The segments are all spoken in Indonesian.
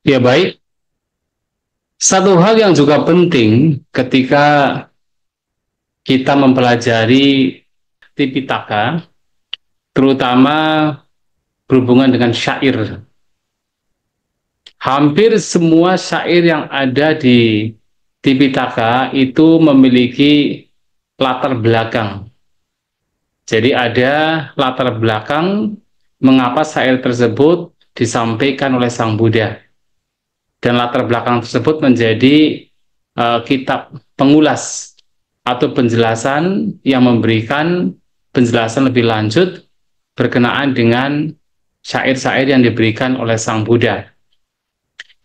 Ya baik, satu hal yang juga penting ketika kita mempelajari Tipitaka, terutama berhubungan dengan syair. Hampir semua syair yang ada di Tipitaka itu memiliki latar belakang. Jadi ada latar belakang mengapa syair tersebut disampaikan oleh Sang Buddha. Dan latar belakang tersebut menjadi kitab pengulas atau penjelasan yang memberikan penjelasan lebih lanjut berkenaan dengan syair-syair yang diberikan oleh Sang Buddha.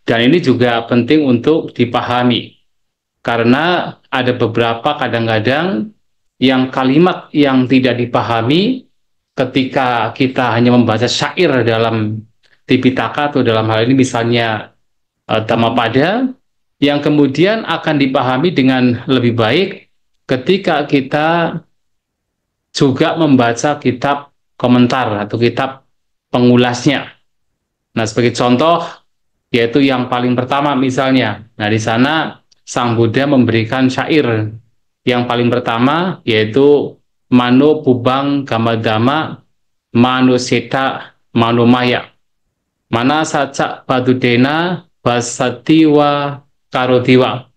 Dan ini juga penting untuk dipahami, karena ada beberapa kadang-kadang yang kalimat yang tidak dipahami ketika kita hanya membaca syair dalam Tipitaka atau dalam hal ini misalnya Dhammapada, yang kemudian akan dipahami dengan lebih baik ketika kita juga membaca kitab komentar atau kitab pengulasnya. Nah, sebagai contoh, yaitu yang paling pertama misalnya. Nah, di sana Sang Buddha memberikan syair yang paling pertama, yaitu Mano Pubang Gamadama Manuseta Manomaya. Mana saca badudena basatiwa karotiwa.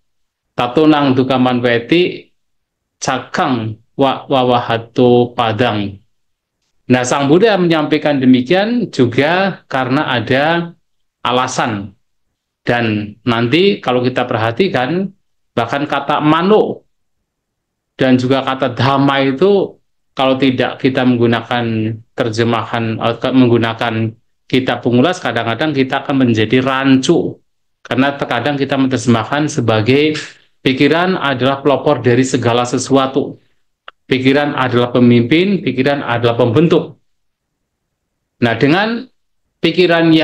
Tatunang dukaman weti cakang wawahato padang. Nah, Sang Buddha menyampaikan demikian juga karena ada alasan. Dan nanti kalau kita perhatikan, bahkan kata mano dan juga kata dhamma itu kalau tidak kita menggunakan terjemahan atau menggunakan kitab pengulas, kadang-kadang kita akan menjadi rancu. Karena terkadang kita menerjemahkan sebagai pikiran adalah pelopor dari segala sesuatu. Pikiran adalah pemimpin, pikiran adalah pembentuk. Nah, dengan pikiran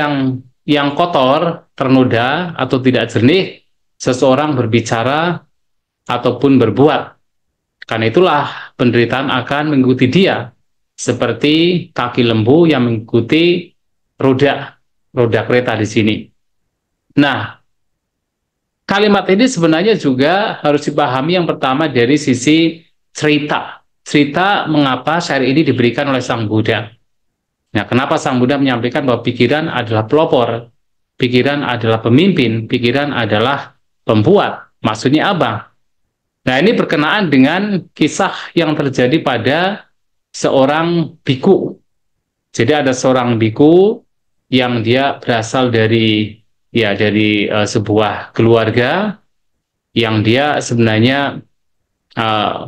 yang kotor, ternoda atau tidak jernih, seseorang berbicara ataupun berbuat. Karena itulah penderitaan akan mengikuti dia, seperti kaki lembu yang mengikuti roda roda kereta di sini. Nah, kalimat ini sebenarnya juga harus dipahami yang pertama dari sisi cerita. Cerita mengapa syair ini diberikan oleh Sang Buddha. Nah, kenapa Sang Buddha menyampaikan bahwa pikiran adalah pelopor, pikiran adalah pemimpin, pikiran adalah pembuat. Maksudnya apa? Nah, ini berkenaan dengan kisah yang terjadi pada seorang biku. Jadi ada seorang biku yang dia berasal dari sebuah keluarga yang dia sebenarnya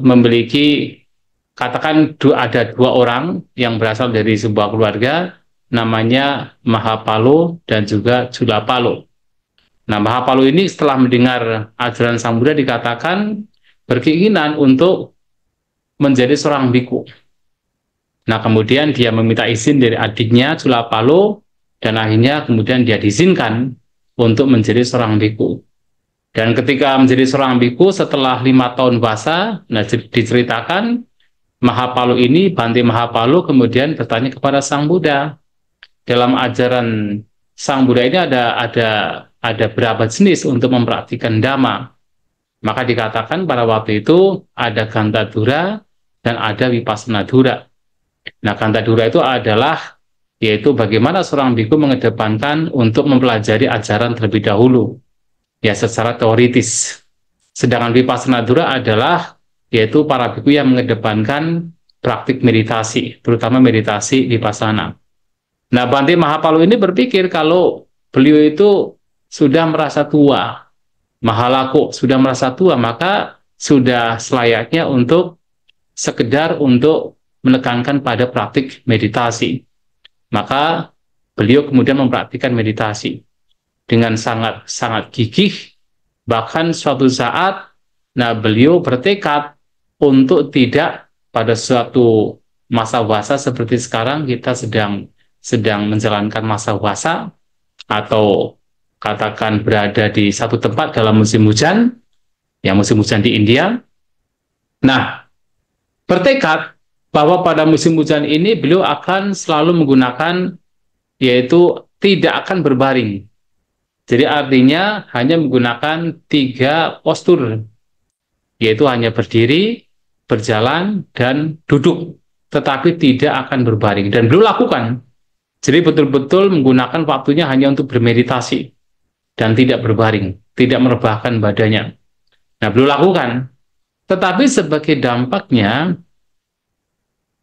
memiliki, katakan ada dua orang yang berasal dari sebuah keluarga, namanya Mahapalo dan juga Julapalo. Nah, Mahapalo ini setelah mendengar ajaran Sang Buddha dikatakan berkeinginan untuk menjadi seorang biku. Nah, kemudian dia meminta izin dari adiknya Julapalo dan akhirnya kemudian dia diizinkan untuk menjadi seorang biku. Dan ketika menjadi seorang biku setelah 5 tahun puasa, nah diceritakan Mahapalo ini, Bante Mahapalo kemudian bertanya kepada Sang Buddha, dalam ajaran Sang Buddha ini ada berapa jenis untuk mempraktikkan Dhamma? Maka dikatakan pada waktu itu ada Gantadura dan ada Wipassanadura. Nah, Gantadura itu adalah yaitu bagaimana seorang biku mengedepankan untuk mempelajari ajaran terlebih dahulu, ya secara teoritis. Sedangkan Wipassanadura adalah yaitu para biku yang mengedepankan praktik meditasi, terutama meditasi vipassana. Nah, Bante Mahapalo ini berpikir kalau beliau itu sudah merasa tua, Mahalako sudah merasa tua, maka sudah selayaknya untuk sekedar untuk menekankan pada praktik meditasi. Maka beliau kemudian mempraktikkan meditasi dengan sangat sangat gigih, bahkan suatu saat nah beliau bertekad untuk tidak pada suatu masa puasa seperti sekarang kita sedang menjalankan masa puasa atau katakan berada di satu tempat dalam musim hujan, ya musim hujan di India. Nah, bertekad bahwa pada musim hujan ini beliau akan selalu menggunakan yaitu tidak akan berbaring. Jadi artinya hanya menggunakan 3 postur, yaitu hanya berdiri, berjalan, dan duduk, tetapi tidak akan berbaring. Dan beliau lakukan. Jadi betul-betul menggunakan waktunya hanya untuk bermeditasi dan tidak berbaring, tidak merebahkan badannya. Nah, beliau lakukan. Tetapi sebagai dampaknya,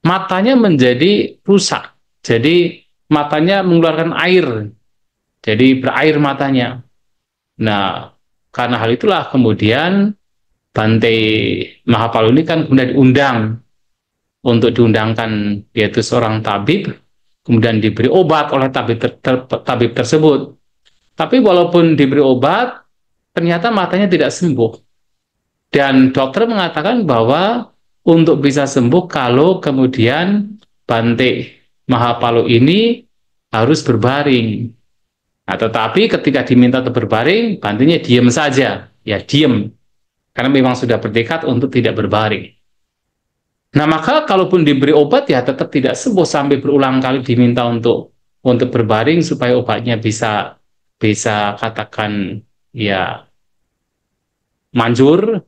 matanya menjadi rusak. Jadi matanya mengeluarkan air. Jadi berair matanya. Nah, karena hal itulah kemudian Bante Mahapalu ini kan kemudian diundang untuk diundangkan, yaitu seorang tabib, kemudian diberi obat oleh tabib tersebut. Tapi walaupun diberi obat, ternyata matanya tidak sembuh. Dan dokter mengatakan bahwa untuk bisa sembuh kalau kemudian Bante Mahapalu ini harus berbaring. Nah, tetapi ketika diminta untuk berbaring, Bantenya diam saja, ya diam, karena memang sudah bertekad untuk tidak berbaring. Nah, maka kalaupun diberi obat ya tetap tidak sembuh, sampai berulang kali diminta untuk berbaring supaya obatnya bisa bisa katakan ya manjur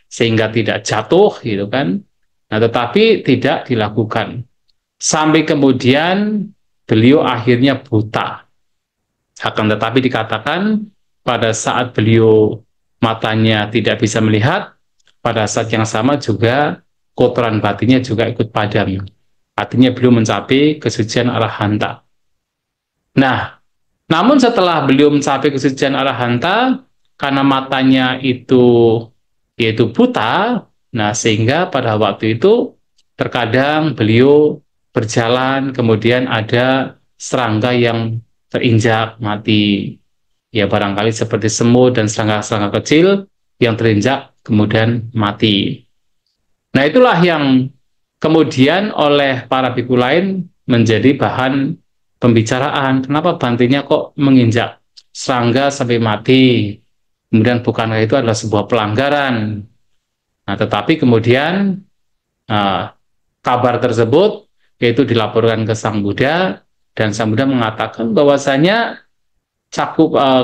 sehingga tidak jatuh gitu kan. Nah, tetapi tidak dilakukan. Sampai kemudian beliau akhirnya buta. Akan tetapi dikatakan pada saat beliau matanya tidak bisa melihat, pada saat yang sama juga kotoran batinnya juga ikut padam. Artinya beliau mencapai kesucian arahanta. Nah, namun setelah beliau mencapai kesucian arahanta, karena matanya itu yaitu buta, nah sehingga pada waktu itu terkadang beliau berjalan, kemudian ada serangga yang terinjak mati. Ya barangkali seperti semut dan serangga-serangga kecil yang terinjak kemudian mati. Nah, itulah yang kemudian oleh para biku lain menjadi bahan pembicaraan. Kenapa Bantenya kok menginjak serangga sampai mati? Kemudian bukankah itu adalah sebuah pelanggaran? Nah, tetapi kemudian kabar tersebut yaitu dilaporkan ke Sang Buddha, dan Sang Buddha mengatakan bahwasanya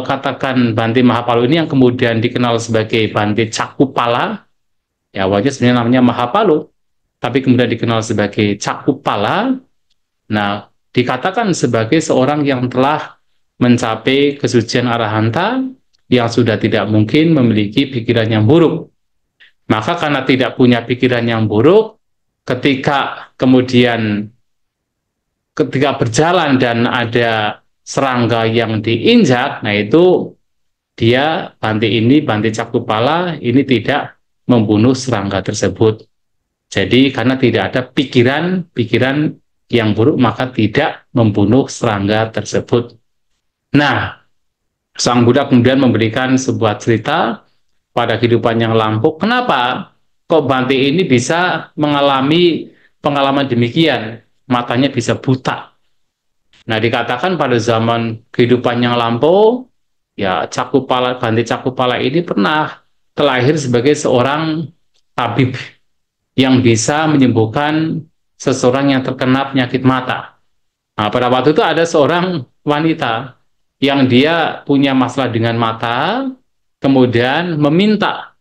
katakan Bante Mahapalu ini yang kemudian dikenal sebagai Bante Cakupala, ya awalnya sebenarnya namanya Mahapalu, tapi kemudian dikenal sebagai Cakupala. Nah, dikatakan sebagai seorang yang telah mencapai kesucian arahanta, yang sudah tidak mungkin memiliki pikiran yang buruk. Maka karena tidak punya pikiran yang buruk, ketika berjalan dan ada serangga yang diinjak, nah itu dia Bante Cakupala ini tidak membunuh serangga tersebut. Jadi karena tidak ada pikiran yang buruk, maka tidak membunuh serangga tersebut. Nah, Sang Buddha kemudian memberikan sebuah cerita pada kehidupan yang lampau. Kenapa kok Bante ini bisa mengalami pengalaman demikian? Matanya bisa buta. Nah, dikatakan pada zaman kehidupan yang lampau, ya Bante Cakupala ini pernah terlahir sebagai seorang tabib yang bisa menyembuhkan seseorang yang terkena penyakit mata. Nah, pada waktu itu ada seorang wanita yang dia punya masalah dengan mata, kemudian meminta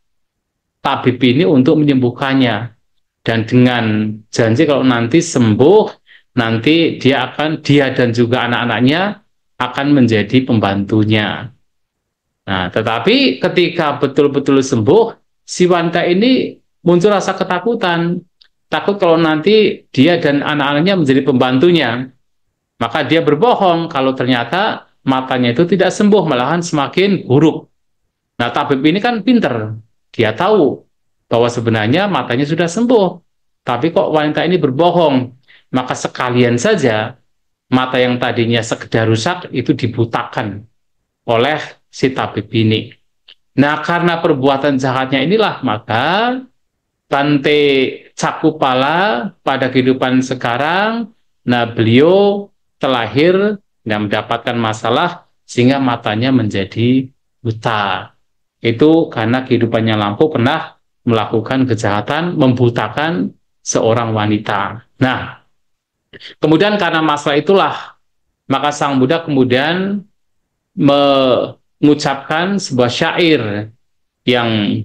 tabib ini untuk menyembuhkannya, dan dengan janji kalau nanti sembuh, nanti dia dan juga anak-anaknya akan menjadi pembantunya. Nah, tetapi ketika betul-betul sembuh, si wanita ini muncul rasa ketakutan, takut kalau nanti dia dan anak-anaknya menjadi pembantunya. Maka dia berbohong kalau ternyata matanya itu tidak sembuh, malahan semakin buruk. Nah, tabib ini kan pinter. Dia tahu bahwa sebenarnya matanya sudah sembuh. Tapi kok wanita ini berbohong. Maka sekalian saja mata yang tadinya sekedar rusak itu dibutakan oleh si tabib ini. Nah, karena perbuatan jahatnya inilah, maka Bante Cakupala pada kehidupan sekarang, nah beliau terlahir dan mendapatkan masalah sehingga matanya menjadi buta. Itu karena kehidupannya lampau pernah melakukan kejahatan, membutakan seorang wanita. Nah, kemudian karena masalah itulah, maka Sang Buddha kemudian mengucapkan sebuah syair yang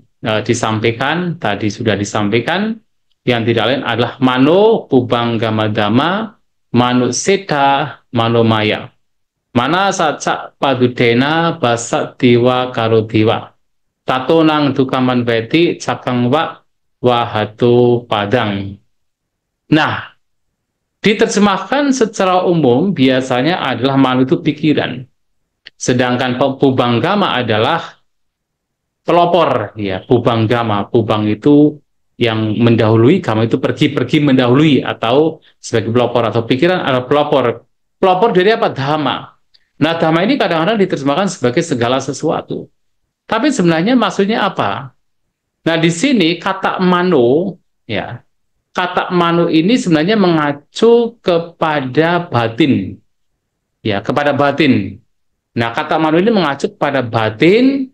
disampaikan, tadi sudah disampaikan, yang tidak lain adalah Mano Pubanggamadama Manu Seta Manomaya. Mana saca padudena basat diwa karo diwa. Tato nang dukaman beti cakang wak wahatu padang. Nah, diterjemahkan secara umum biasanya adalah manu itu pikiran. Sedangkan pubanggama adalah pelopor, ya. Pubanggama, pubang itu yang mendahului, gama itu pergi-pergi mendahului, atau sebagai pelopor, atau pikiran adalah pelopor. Pelopor dari apa? Dhamma. Nah, dhamma ini kadang-kadang diterjemahkan sebagai segala sesuatu. Tapi sebenarnya maksudnya apa? Nah, di sini kata mano, ya, kata mano ini sebenarnya mengacu kepada batin, ya, kepada batin. Nah, kata mano ini mengacu kepada batin.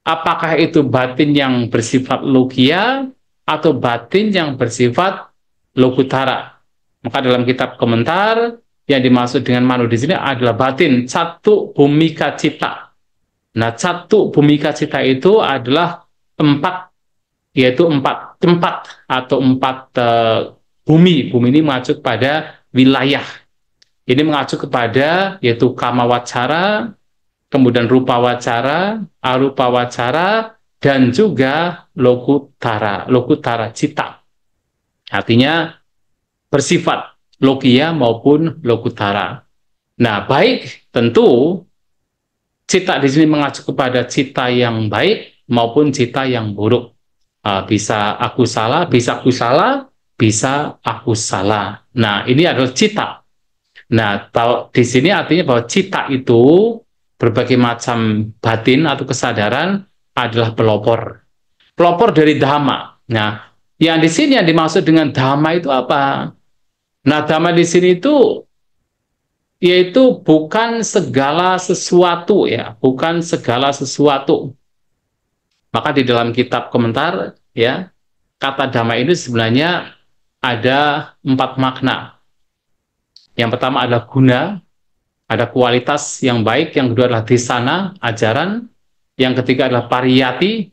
Apakah itu batin yang bersifat logia atau batin yang bersifat lokutara? Maka dalam kitab komentar yang dimaksud dengan mano di sini adalah batin satu bhumika cita. Nah, satu bhumika cita itu adalah empat, yaitu empat tempat atau empat bumi. Bumi ini mengacu pada wilayah. Ini mengacu kepada yaitu kama wacara, kemudian rupa wacara, arupa wacara, dan juga lokutara cita. Artinya bersifat logia maupun lokutara. Nah, baik, tentu cita di sini mengacu kepada cita yang baik maupun cita yang buruk. Bisa aku salah, bisa aku salah, bisa aku salah. Nah, ini adalah cita. Nah, di sini artinya bahwa cita itu berbagai macam batin atau kesadaran adalah pelopor. Pelopor dari dhamma. Nah, yang di sini yang dimaksud dengan dhamma itu apa? Nah, dhamma di sini itu yaitu bukan segala sesuatu, ya, bukan segala sesuatu. Maka di dalam kitab komentar, ya, kata dhamma ini sebenarnya ada 4 makna. Yang pertama adalah guna, ada kualitas yang baik. Yang kedua adalah desana, ajaran. Yang ketiga adalah pariyati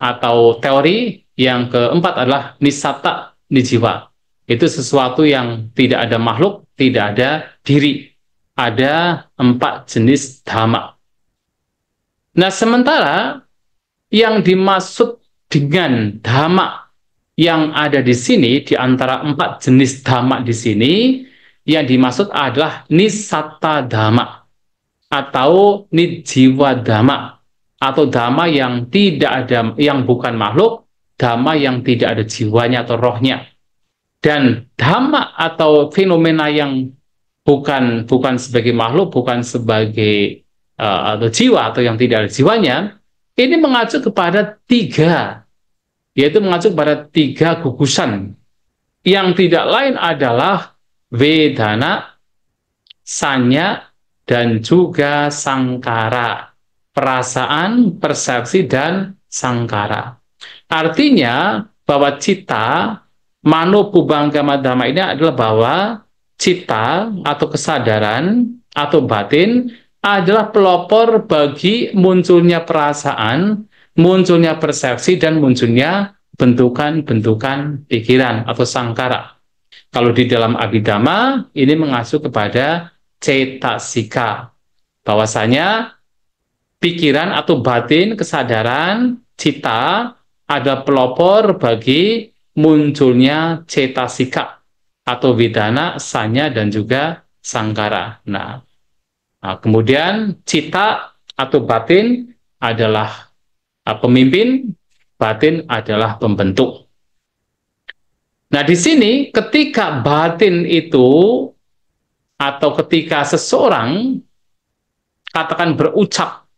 atau teori. Yang keempat adalah nisata, nijiwa. Itu sesuatu yang tidak ada makhluk, tidak ada diri. Ada 4 jenis dhamma. Nah, sementara yang dimaksud dengan dhamma yang ada di sini, di antara 4 jenis dhamma di sini, yang dimaksud adalah nisata dhamma atau nijiwa dhamma, atau dhamma yang tidak ada, yang bukan makhluk, dhamma yang tidak ada jiwanya atau rohnya. Dan dhamma atau fenomena yang bukan sebagai makhluk, bukan sebagai atau jiwa, atau yang tidak ada jiwanya, ini mengacu kepada 3, yaitu mengacu kepada 3 gugusan yang tidak lain adalah vedana, sanya, dan juga sangkara. Perasaan, persepsi, dan sangkara. Artinya bahwa cita, mano pubangkama dhamma ini adalah bahwa cita atau kesadaran atau batin adalah pelopor bagi munculnya perasaan, munculnya persepsi, dan munculnya bentukan-bentukan pikiran atau sangkara. Kalau di dalam Abhidhamma, ini mengacu kepada cetasika. Bahwasanya pikiran atau batin, kesadaran, cita ada pelopor bagi munculnya cetasika atau vedana, sanya, dan juga sangkara. Nah, kemudian cita atau batin adalah pemimpin, batin adalah pembentuk. Nah, di sini ketika batin itu atau ketika seseorang katakan berucap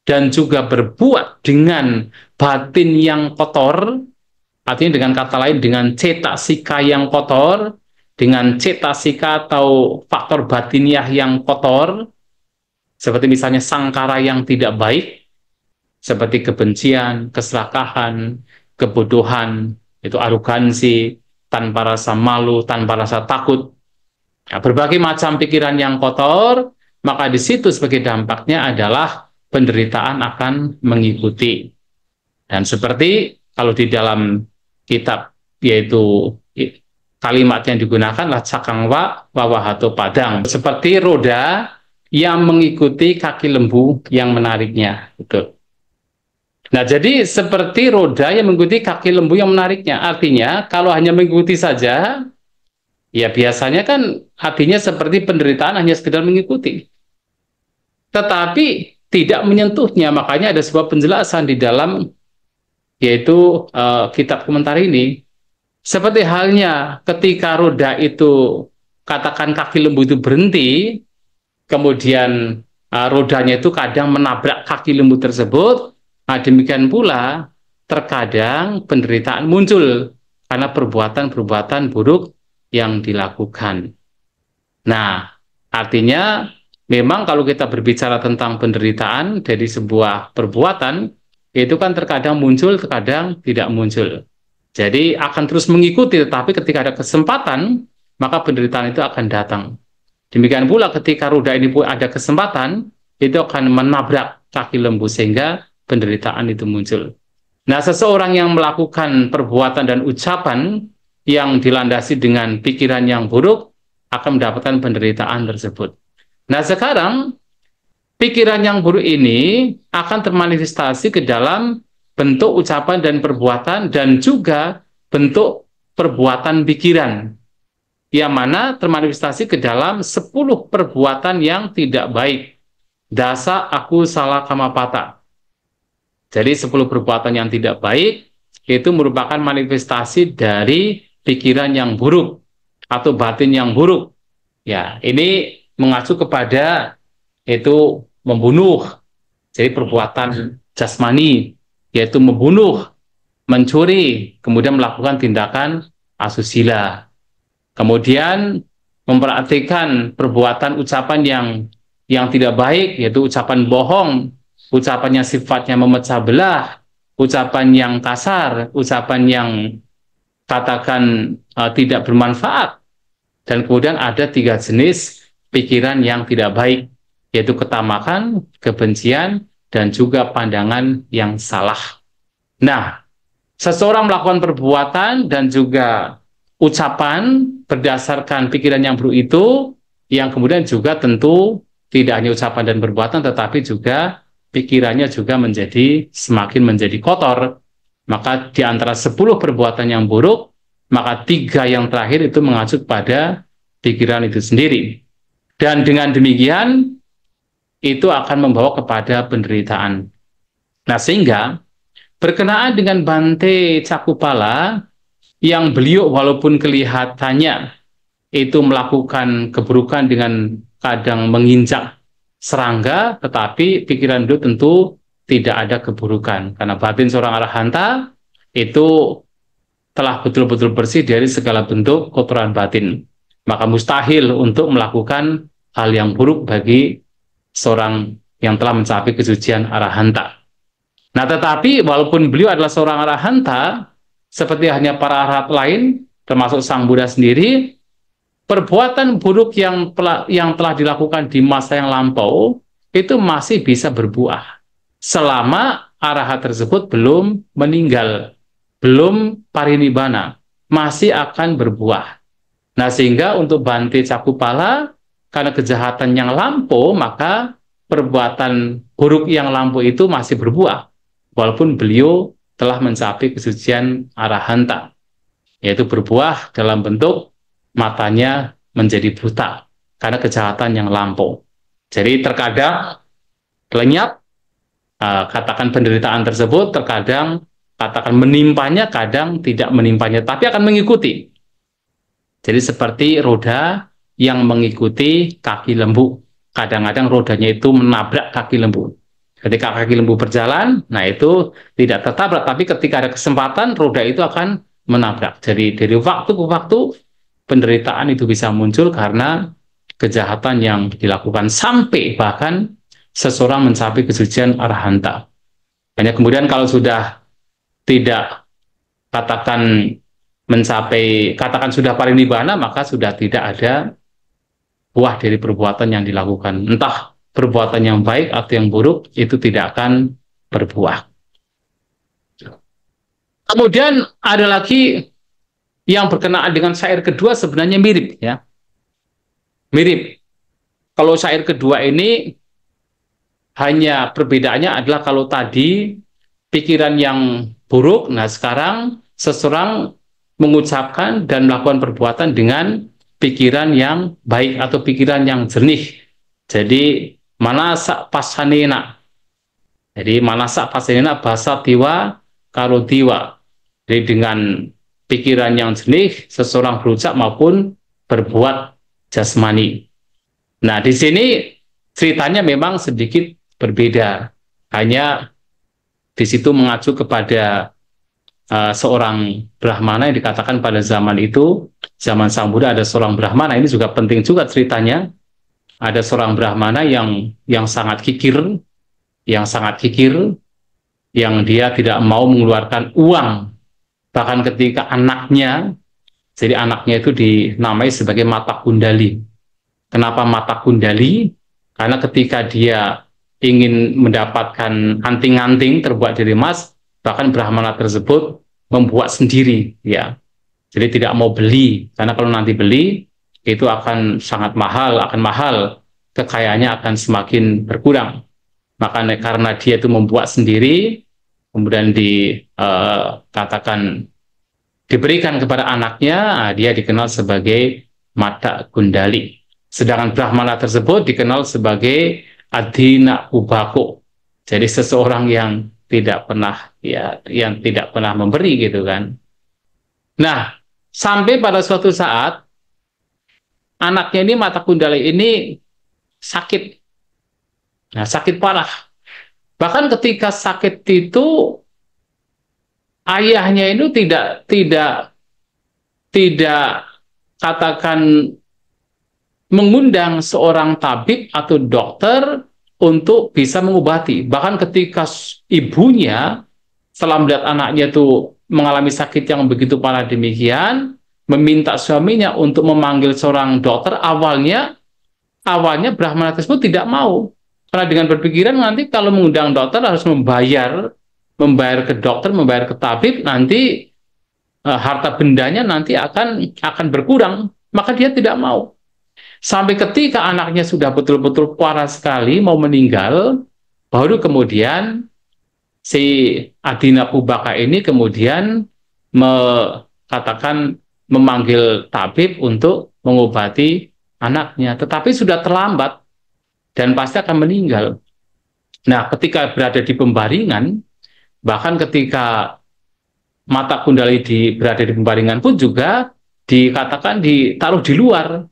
dan juga berbuat dengan batin yang kotor, artinya dengan kata lain dengan cetasika yang kotor, dengan cetasika atau faktor batiniah yang kotor, seperti misalnya sangkara yang tidak baik, seperti kebencian, keserakahan, kebodohan, itu arogansi, tanpa rasa malu, tanpa rasa takut. Nah, berbagai macam pikiran yang kotor, maka di situ sebagai dampaknya adalah penderitaan akan mengikuti. Dan seperti kalau di dalam kitab, yaitu kalimat yang digunakan adalah cakangwa wawahato padang, seperti roda yang mengikuti kaki lembu yang menariknya. Betul. Nah, jadi seperti roda yang mengikuti kaki lembu yang menariknya. Artinya, kalau hanya mengikuti saja, ya biasanya kan artinya seperti penderitaan hanya sekedar mengikuti. Tetapi tidak menyentuhnya. Makanya ada sebuah penjelasan di dalam, yaitu kitab komentar ini. Seperti halnya ketika roda itu, katakan kaki lembu itu berhenti, kemudian rodanya itu kadang menabrak kaki lembu tersebut. Nah, demikian pula terkadang penderitaan muncul karena perbuatan-perbuatan buruk yang dilakukan. Nah, artinya memang kalau kita berbicara tentang penderitaan dari sebuah perbuatan, itu kan terkadang muncul, terkadang tidak muncul. Jadi akan terus mengikuti, tetapi ketika ada kesempatan, maka penderitaan itu akan datang. Demikian pula ketika roda ini pun ada kesempatan, itu akan menabrak kaki lembu sehingga penderitaan itu muncul. Nah, seseorang yang melakukan perbuatan dan ucapan yang dilandasi dengan pikiran yang buruk akan mendapatkan penderitaan tersebut. Nah, sekarang pikiran yang buruk ini akan termanifestasi ke dalam bentuk ucapan dan perbuatan, dan juga bentuk perbuatan pikiran, yang mana termanifestasi ke dalam 10 perbuatan yang tidak baik. Dasa aku salah kamapata. Jadi 10 perbuatan yang tidak baik itu merupakan manifestasi dari pikiran yang buruk atau batin yang buruk. Ya, ini mengacu kepada itu membunuh. Jadi perbuatan jasmani, yaitu membunuh, mencuri, kemudian melakukan tindakan asusila. Kemudian memperhatikan perbuatan ucapan yang tidak baik, yaitu ucapan bohong, ucapan yang sifatnya memecah belah, ucapan yang kasar, ucapan yang katakan tidak bermanfaat. Dan kemudian ada 3 jenis pikiran yang tidak baik, yaitu ketamakan, kebencian, dan juga pandangan yang salah. Nah, seseorang melakukan perbuatan dan juga ucapan berdasarkan pikiran yang buruk itu, yang kemudian juga tentu tidak hanya ucapan dan perbuatan, tetapi juga pikirannya juga semakin menjadi kotor. Maka di antara 10 perbuatan yang buruk, maka 3 yang terakhir itu mengacu pada pikiran itu sendiri. Dan dengan demikian, itu akan membawa kepada penderitaan. Nah, sehingga berkenaan dengan Bante Cakupala, yang beliau walaupun kelihatannya itu melakukan keburukan dengan kadang menginjak serangga, tetapi pikiran beliau tentu tidak ada keburukan. Karena batin seorang arahanta itu telah betul-betul bersih dari segala bentuk kotoran batin. Maka mustahil untuk melakukan hal yang buruk bagi seorang yang telah mencapai kesucian arahanta. Nah, tetapi walaupun beliau adalah seorang arahanta, seperti hanya para arahat lain, termasuk Sang Buddha sendiri, perbuatan buruk yang telah dilakukan di masa yang lampau itu masih bisa berbuah selama arahat tersebut belum meninggal, belum parinibbana, masih akan berbuah. Nah, sehingga untuk Bante Cakupala, karena kejahatan yang lampau, maka perbuatan buruk yang lampau itu masih berbuah, walaupun beliau telah mencapai kesucian arahanta, yaitu berbuah dalam bentuk matanya menjadi buta karena kejahatan yang lampau. Jadi terkadang lenyap, katakan penderitaan tersebut, terkadang katakan menimpanya, kadang tidak menimpanya, tapi akan mengikuti. Jadi seperti roda yang mengikuti kaki lembu. Kadang-kadang rodanya itu menabrak kaki lembu. Ketika kaki lembu berjalan, nah itu tidak tertabrak, tapi ketika ada kesempatan, roda itu akan menabrak. Jadi dari waktu ke waktu, penderitaan itu bisa muncul karena kejahatan yang dilakukan, sampai bahkan seseorang mencapai kesucian arahanta. Hanya kemudian kalau sudah tidak katakan mencapai, katakan sudah parinibbana, maka sudah tidak ada buah dari perbuatan yang dilakukan. Entah perbuatan yang baik atau yang buruk itu tidak akan berbuah. Kemudian ada lagi yang berkenaan dengan syair kedua, sebenarnya mirip ya. Mirip. Kalau syair kedua ini hanya perbedaannya adalah kalau tadi pikiran yang buruk, nah sekarang seseorang mengucapkan dan melakukan perbuatan dengan pikiran yang baik atau pikiran yang jernih. Jadi manasa pasanena. Jadi manasa pasanena bahasa tiwa karo tiwa. Jadi dengan pikiran yang jernih seseorang berucap maupun berbuat jasmani. Nah, di sini ceritanya memang sedikit berbeda. Hanya di situ mengacu kepada seorang Brahmana yang dikatakan pada zaman itu, zaman Sang Buddha ada seorang Brahmana, ini juga penting juga ceritanya. Ada seorang Brahmana yang sangat kikir, yang dia tidak mau mengeluarkan uang. Bahkan ketika anaknya, jadi anaknya itu dinamai sebagai mata kundali. Kenapa mata kundali? Karena ketika dia ingin mendapatkan anting-anting terbuat dari emas, bahkan Brahmana tersebut membuat sendiri, ya. Jadi tidak mau beli, karena kalau nanti beli itu akan sangat mahal, kekayaannya akan semakin berkurang. Maka karena dia itu membuat sendiri, kemudian dikatakan diberikan kepada anaknya, dia dikenal sebagai mata kundali. Sedangkan Brahmana tersebut dikenal sebagai adina ubako. Jadi seseorang yang tidak pernah memberi gitu kan. Nah, sampai pada suatu saat anaknya ini mata kundali ini sakit. Nah, sakit parah. Bahkan ketika sakit itu ayahnya itu tidak katakan mengundang seorang tabib atau dokter untuk bisa mengobati. Bahkan ketika ibunya setelah melihat anaknya itu mengalami sakit yang begitu parah demikian, meminta suaminya untuk memanggil seorang dokter, awalnya Brahmana tersebut tidak mau. Karena dengan berpikiran nanti kalau mengundang dokter harus membayar ke dokter, membayar ke tabib, nanti harta bendanya nanti akan berkurang. Maka dia tidak mau. Sampai ketika anaknya sudah betul-betul parah sekali, mau meninggal, baru kemudian si Adina Pubaka ini kemudian memanggil tabib untuk mengobati anaknya. Tetapi sudah terlambat dan pasti akan meninggal. Nah, ketika berada di pembaringan, bahkan ketika mata kundali berada di pembaringan pun juga dikatakan ditaruh di luar.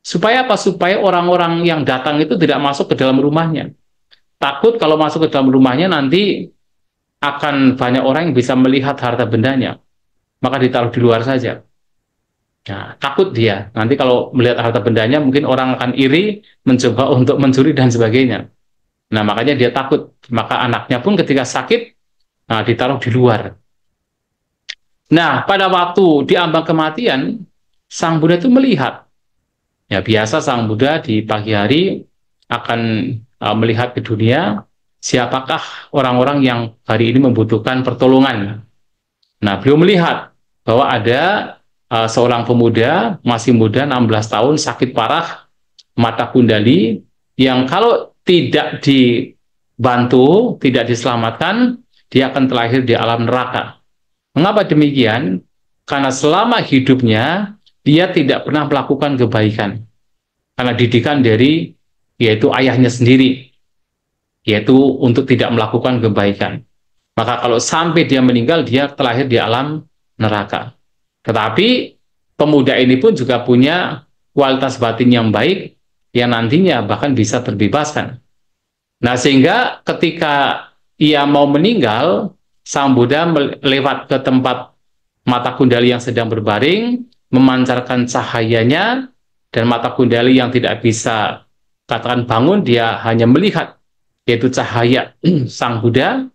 Supaya apa? Supaya orang-orang yang datang itu tidak masuk ke dalam rumahnya. Takut kalau masuk ke dalam rumahnya nanti akan banyak orang yang bisa melihat harta bendanya. Maka ditaruh di luar saja. Nah, takut dia. Nanti kalau melihat harta bendanya mungkin orang akan iri, mencoba untuk mencuri dan sebagainya. Nah, makanya dia takut. Maka anaknya pun ketika sakit, ditaruh di luar. Nah, pada waktu di ambang kematian, Sang Buddha itu melihat. Ya, biasa Sang Buddha di pagi hari akan melihat ke dunia siapakah orang-orang yang hari ini membutuhkan pertolongan. Nah, beliau melihat bahwa ada seorang pemuda masih muda 16 tahun sakit parah mata kundali yang kalau tidak dibantu, tidak diselamatkan, dia akan terlahir di alam neraka. Mengapa demikian? Karena selama hidupnya dia tidak pernah melakukan kebaikan. Karena didikan dari yaitu ayahnya sendiri, yaitu untuk tidak melakukan kebaikan. Maka kalau sampai dia meninggal, dia terlahir di alam neraka. Tetapi pemuda ini pun juga punya kualitas batin yang baik, yang nantinya bahkan bisa terbebaskan. Nah, sehingga ketika ia mau meninggal, Sang Buddha lewat ke tempat mata kundali yang sedang berbaring, memancarkan cahayanya, dan mata kundali yang tidak bisa katakan bangun, dia hanya melihat, yaitu cahaya Sang Buddha,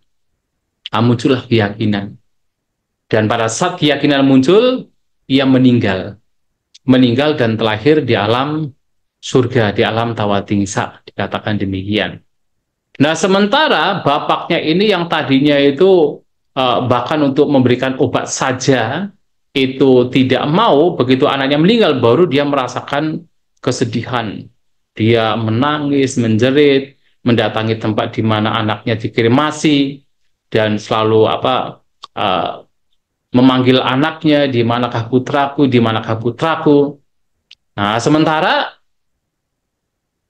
muncullah keyakinan. Dan pada saat keyakinan muncul, ia meninggal dan terlahir di alam surga, di alam tawatingsa, dikatakan demikian. Nah, sementara bapaknya ini yang tadinya itu bahkan untuk memberikan obat saja itu tidak mau, begitu anaknya meninggal baru dia merasakan kesedihan. Dia menangis, menjerit, mendatangi tempat di mana anaknya dikremasi dan selalu uh, memanggil anaknya, di manakah putraku, di manakah putraku. Nah, sementara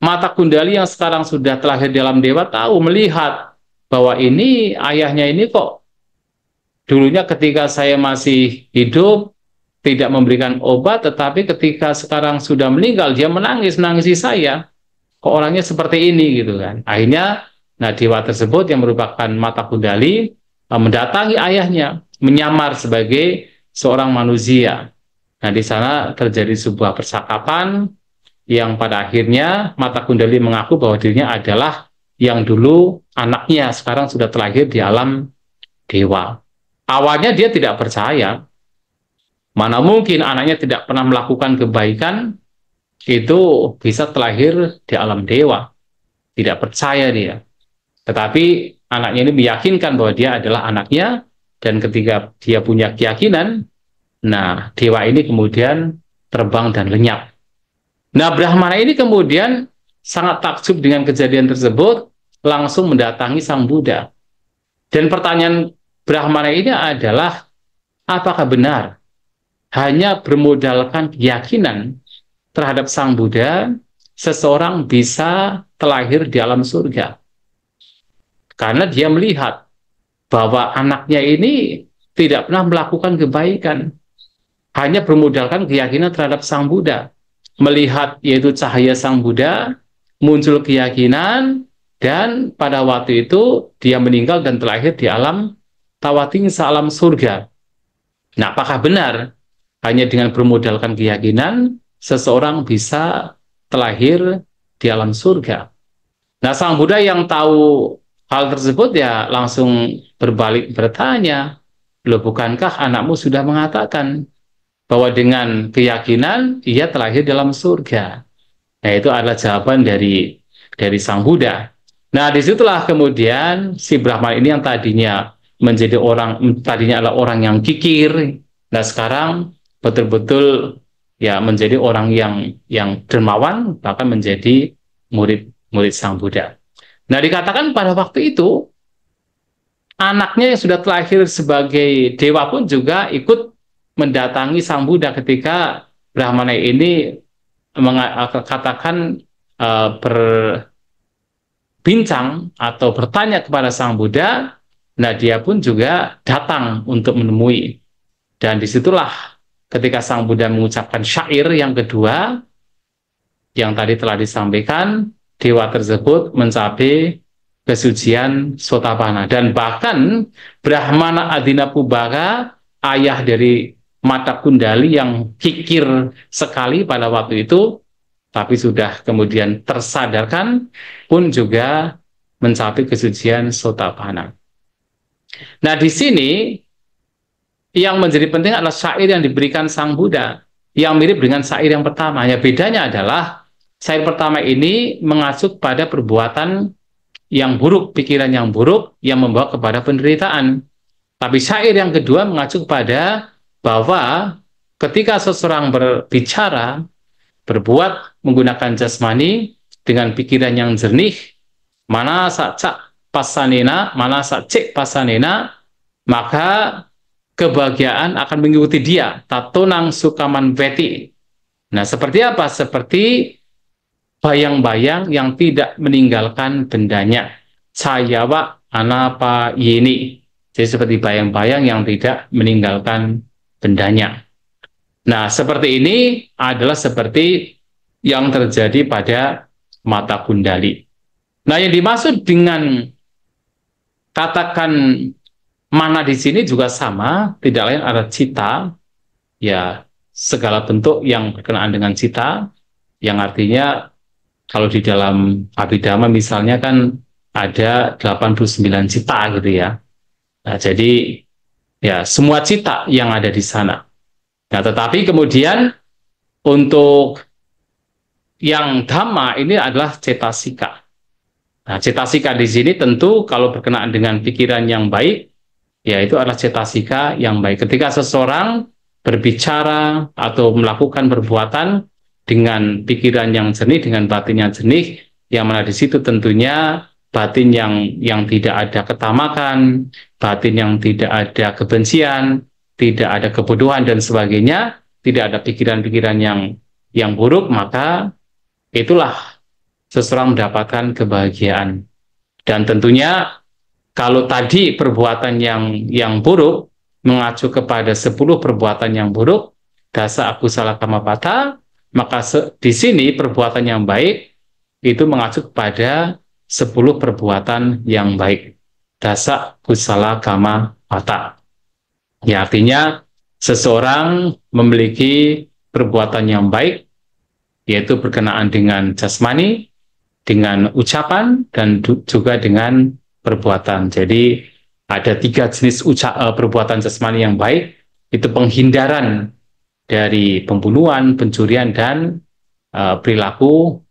Mata Kundali yang sekarang sudah terlahir dalam dewa tahu, melihat bahwa ini ayahnya ini kok dulunya ketika saya masih hidup tidak memberikan obat, tetapi ketika sekarang sudah meninggal dia menangisi saya. Kok orangnya seperti ini gitu kan. Akhirnya, nah dewa tersebut yang merupakan Mata Kundali mendatangi ayahnya, menyamar sebagai seorang manusia. Nah, di sana terjadi sebuah percakapan yang pada akhirnya Mata Kundali mengaku bahwa dirinya adalah yang dulu anaknya, sekarang sudah terlahir di alam dewa. Awalnya dia tidak percaya, mana mungkin anaknya tidak pernah melakukan kebaikan itu bisa terlahir di alam dewa. Tidak percaya dia. Tetapi anaknya ini meyakinkan bahwa dia adalah anaknya, dan ketika dia punya keyakinan, nah dewa ini kemudian terbang dan lenyap. Nah, Brahmana ini kemudian sangat takjub dengan kejadian tersebut, langsung mendatangi Sang Buddha. Dan pertanyaan Brahmana ini adalah, apakah benar hanya bermodalkan keyakinan terhadap Sang Buddha, seseorang bisa terlahir di alam surga? Karena dia melihat bahwa anaknya ini tidak pernah melakukan kebaikan, hanya bermodalkan keyakinan terhadap Sang Buddha. Melihat yaitu cahaya Sang Buddha, muncul keyakinan, dan pada waktu itu dia meninggal dan terlahir di alam tawatingsa, alam surga. Nah, apakah benar hanya dengan bermodalkan keyakinan seseorang bisa terlahir di alam surga? Nah, Sang Buddha yang tahu hal tersebut ya langsung berbalik bertanya, loh bukankah anakmu sudah mengatakan bahwa dengan keyakinan ia terlahir dalam surga? Nah, itu adalah jawaban dari Sang Buddha. Nah, disitulah kemudian si Brahman ini yang tadinya menjadi orang, tadinya adalah orang yang kikir, nah sekarang betul-betul ya menjadi orang yang dermawan, bahkan menjadi murid Sang Buddha. Nah, dikatakan pada waktu itu anaknya yang sudah terlahir sebagai dewa pun juga ikut mendatangi Sang Buddha ketika Brahmana ini katakan berbincang atau bertanya kepada Sang Buddha. Nah, dia pun juga datang untuk menemui. Dan disitulah ketika Sang Buddha mengucapkan syair yang kedua, yang tadi telah disampaikan, dewa tersebut mencapai kesucian Sotapanna. Dan bahkan Brahmana Adinapubhaka, ayah dari Mata Kundali yang kikir sekali pada waktu itu, tapi sudah kemudian tersadarkan, pun juga mencapai kesucian Sotapanna. Nah, di sini yang menjadi penting adalah syair yang diberikan Sang Buddha, yang mirip dengan syair yang pertama. Ya, bedanya adalah syair pertama ini mengacu pada perbuatan yang buruk, pikiran yang buruk yang membawa kepada penderitaan. Tapi syair yang kedua mengacu kepada bahwa ketika seseorang berbicara, berbuat menggunakan jasmani dengan pikiran yang jernih, mana sacak pasanena, mana sacek pasanena, maka kebahagiaan akan mengikuti dia. Tatonang sukaman veti. Nah, seperti apa? Seperti bayang-bayang yang tidak meninggalkan bendanya. Cayawa anapa yini. Jadi seperti bayang-bayang yang tidak meninggalkan bendanya. Nah, seperti ini adalah seperti yang terjadi pada Mata Kundali. Nah, yang dimaksud dengan katakan mana di sini juga sama, tidak lain adalah cita, ya segala bentuk yang berkenaan dengan cita, yang artinya kalau di dalam Abhidhamma misalnya kan ada 89 cita gitu ya. Nah, jadi ya semua cita yang ada di sana. Nah, tetapi kemudian untuk yang dhamma ini adalah cetasika. Nah, cetasika di sini tentu kalau berkenaan dengan pikiran yang baik, yaitu adalah cetasika yang baik. Ketika seseorang berbicara atau melakukan perbuatan dengan pikiran yang jernih, dengan batin yang jernih, yang mana di situ tentunya batin yang tidak ada ketamakan, batin yang tidak ada kebencian, tidak ada kebodohan dan sebagainya, tidak ada pikiran-pikiran yang buruk, maka itulah seseorang mendapatkan kebahagiaan. Dan tentunya kalau tadi perbuatan yang buruk mengacu kepada 10 perbuatan yang buruk, dasa akusala kamapata, maka di sini perbuatan yang baik itu mengacu kepada 10 perbuatan yang baik. Dasa kusala kamapata. Ya, artinya seseorang memiliki perbuatan yang baik, yaitu berkenaan dengan jasmani, dengan ucapan, dan juga dengan perbuatan. Jadi ada 3 jenis perbuatan jasmani yang baik, itu penghindaran dari pembunuhan, pencurian, dan perilaku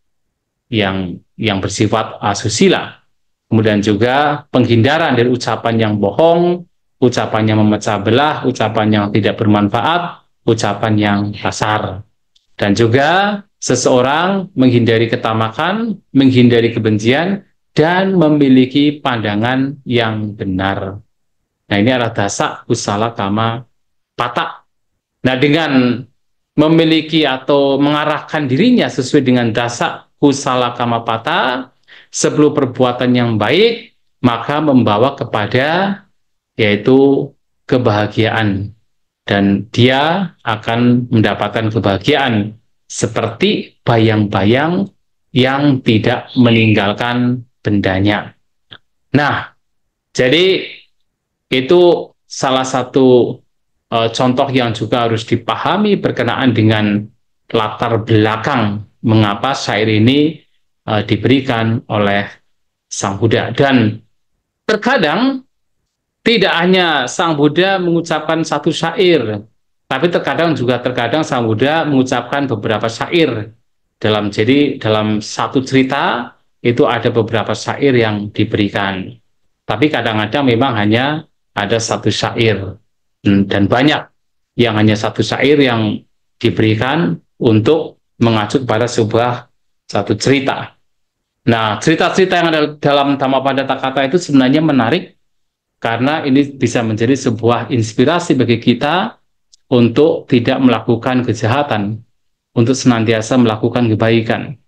yang bersifat asusila. Kemudian juga penghindaran dari ucapan yang bohong, ucapan yang memecah belah, ucapan yang tidak bermanfaat, ucapan yang kasar. Dan juga seseorang menghindari ketamakan, menghindari kebencian, dan memiliki pandangan yang benar. Nah, ini adalah dasa kusala kama pata. Nah, dengan memiliki atau mengarahkan dirinya sesuai dengan dasa kusala kama pata, 10 perbuatan yang baik, maka membawa kepada yaitu kebahagiaan. Dan dia akan mendapatkan kebahagiaan seperti bayang-bayang yang tidak meninggalkan bendanya. Nah, jadi itu salah satu contoh yang juga harus dipahami berkenaan dengan latar belakang mengapa syair ini diberikan oleh Sang Buddha. Dan terkadang tidak hanya Sang Buddha mengucapkan satu syair, tapi terkadang Sang Buddha mengucapkan beberapa syair. Jadi dalam satu cerita itu ada beberapa syair yang diberikan. Tapi kadang-kadang memang hanya ada satu syair. Dan banyak yang hanya satu syair yang diberikan untuk mengacu pada satu cerita. Nah, cerita-cerita yang ada dalam Dhammapada Kata itu sebenarnya menarik, karena ini bisa menjadi sebuah inspirasi bagi kita untuk tidak melakukan kejahatan, untuk senantiasa melakukan kebaikan.